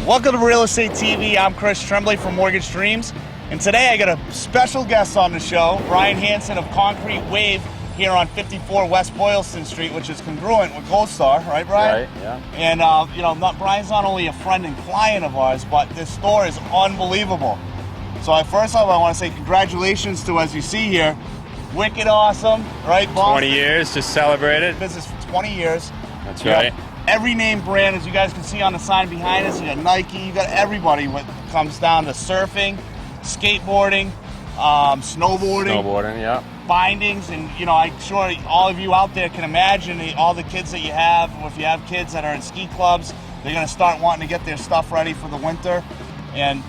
Welcome to Real Estate TV. I'm Chris Tremblay from Mortgage Dreams, and today I got a special guest on the show, Brian Hansen of Concrete Wave here on 54 West Boylston Street, which is congruent with Gold Star, right, Brian? Right, yeah. And Brian's not only a friend and client of ours, but this store is unbelievable. So first off, I want to say congratulations to, as you see here, wicked awesome, right, boss? 20 years, just celebrated. Business for 20 years. That's right. Every name brand, as you guys can see on the sign behind us. You got Nike, you got everybody when it comes down to surfing, skateboarding, snowboarding, yeah. bindings, and I'm sure all of you out there can imagine all the kids that you have, or if you have kids that are in ski clubs, they're going to start wanting to get their stuff ready for the winter. And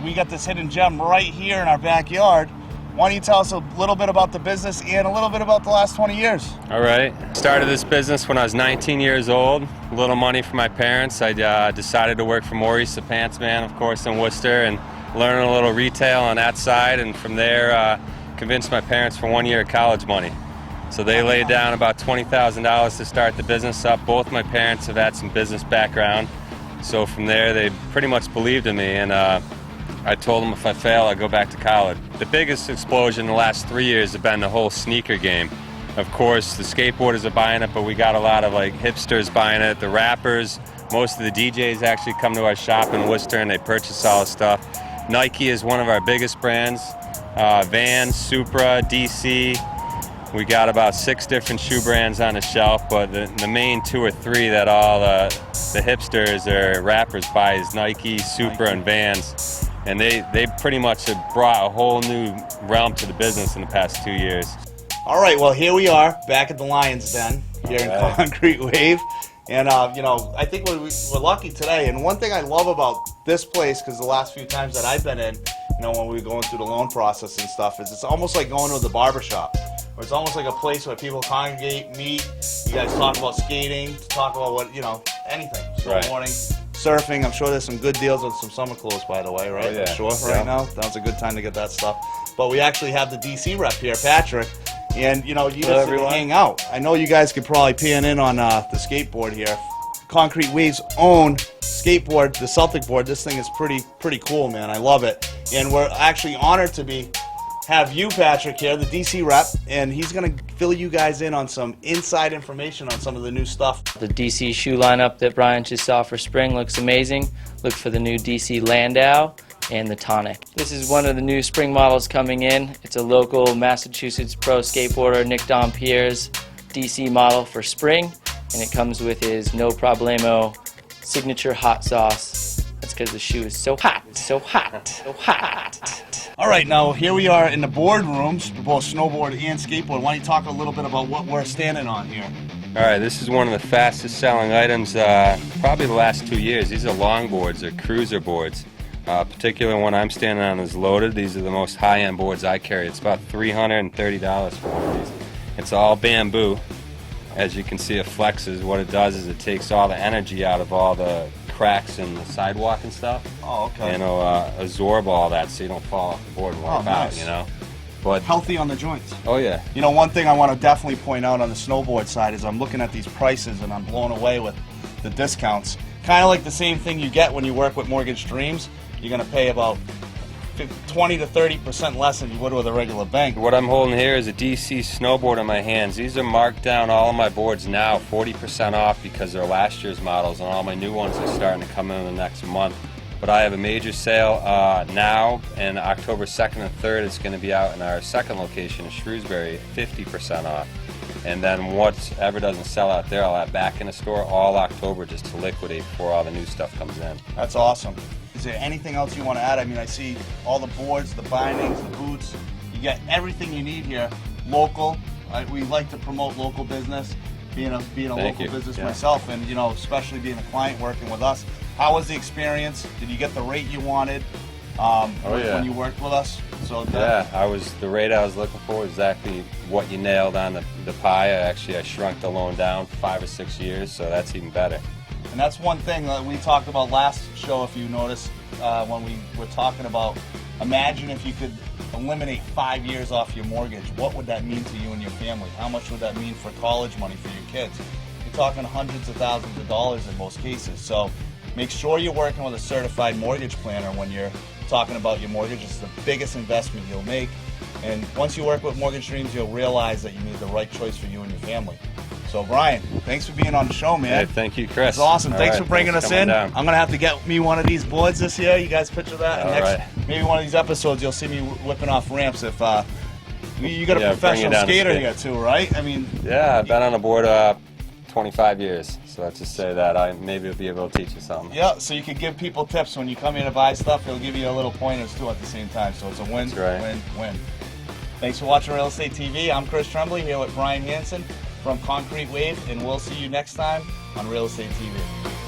we got this hidden gem right here in our backyard. Why don't you tell us a little bit about the business and a little bit about the last 20 years? All right. Started this business when I was 19 years old. A little money from my parents. I decided to work for Maurice the Pants Man, of course, in Worcester, and learn a little retail on that side. And from there, convinced my parents for 1 year of college money. So they laid down about $20,000 to start the business up. Both my parents have had some business background. So from there, they pretty much believed in me. And I told them if I fail, I go back to college. The biggest explosion in the last 3 years has been the whole sneaker game. Of course, the skateboarders are buying it, but we got a lot of hipsters buying it, the rappers. Most of the DJs actually come to our shop in Worcester and they purchase all the stuff. Nike is one of our biggest brands. Vans, Supra, DC. We got about 6 different shoe brands on the shelf, but the main 2 or 3 that all the hipsters or rappers buy is Nike, Supra, and Vans. And they pretty much have brought a whole new realm to the business in the past 2 years. All right, well, here we are back at the Lion's Den here in Concrete Wave. And, I think we're lucky today. And one thing I love about this place, because the last few times that I've been in, when we were going through the loan process and stuff, is it's almost like going to the barbershop. Or it's almost like a place where people congregate, meet. You guys talk about skating, talk about what, anything. Snowboarding, surfing. I'm sure there's some good deals on some summer clothes, by the way, right? Oh, yeah. I'm sure right now. Now's a good time to get that stuff. But we actually have the DC rep here, Patrick. And, you just hang out. I know you guys could probably pan in on the skateboard here. Concrete Wave's own skateboard, the Celtic board. This thing is pretty cool, man. I love it. And we're actually honored to have you, Patrick, here, the DC rep, and he's going to fill you guys in on some inside information on some of the new stuff. The DC shoe lineup that Brian just saw for spring looks amazing. Look for the new DC Landau and the Tonic. This is one of the new spring models coming in. It's a local Massachusetts pro skateboarder, Nick Dompierre's DC model for spring, and it comes with his No Problemo signature hot sauce. That's because the shoe is so hot, so hot, so hot. All right, now here we are in the boardrooms for both snowboard and skateboard. Why don't you talk a little bit about what we're standing on here? All right, this is one of the fastest selling items probably the last 2 years. These are longboards, they're cruiser boards. Particularly one I'm standing on is loaded. These are the most high-end boards I carry. It's about $330 for one of these. It's all bamboo. As you can see, it flexes. What it does is it takes all the energy out of all the cracks in the sidewalk and stuff. Oh, okay. Absorb all that so you don't fall off the board and wipe out, nice. But healthy on the joints. Oh, yeah. One thing I want to definitely point out on the snowboard side is I'm looking at these prices and I'm blown away with the discounts. Kind of like the same thing you get when you work with Mortgage Dreams. You're going to pay about 20 to 30% less than you would with a regular bank. What I'm holding here is a DC snowboard in my hands. These are marked down, all of my boards now, 40% off because they're last year's models, and all my new ones are starting to come in the next month. But I have a major sale now, and October 2nd and 3rd it's going to be out in our second location in Shrewsbury, 50% off. And then whatever doesn't sell out there, I'll have back in the store all October just to liquidate before all the new stuff comes in. That's awesome. Is there anything else you want to add? I mean, I see all the boards, the bindings, the boots. You get everything you need here. Local. We like to promote local business. Being a local business myself, and especially being a client working with us. How was the experience? Did you get the rate you wanted when you worked with us? So the rate I was looking for, exactly what you nailed on the pie. I shrunk the loan down 5 or 6 years, so that's even better. And that's one thing that we talked about last show, if you noticed, when we were talking about, imagine if you could eliminate 5 years off your mortgage. What would that mean to you and your family? How much would that mean for college money for your kids? You're talking hundreds of thousands of dollars in most cases. So Make sure you're working with a certified mortgage planner when you're talking about your mortgage. It's the biggest investment you'll make. And once you work with Mortgage Dreams, you'll realize that you made the right choice for you and your family. So, Brian, thanks for being on the show, man. Hey, thank you, Chris. It's awesome. All Thanks right, for bringing us in. coming down. I'm going to have to get me one of these boards this year. You guys picture that? All And right. maybe one of these episodes you'll see me whipping off ramps if you got a Yeah, professional bring it down to skater skate. here too, right? I mean, Yeah, I've been on the board 25 years, so let's just say that I maybe will be able to teach you something. yeah, so you can give people tips when you come here to buy stuff. He'll give you a little pointers too at the same time. So it's a win, That's right. win, win. Thanks for watching Real Estate TV. I'm Chris Tremblay here with Brian Hansen from Concrete Wave, and we'll see you next time on Real Estate TV.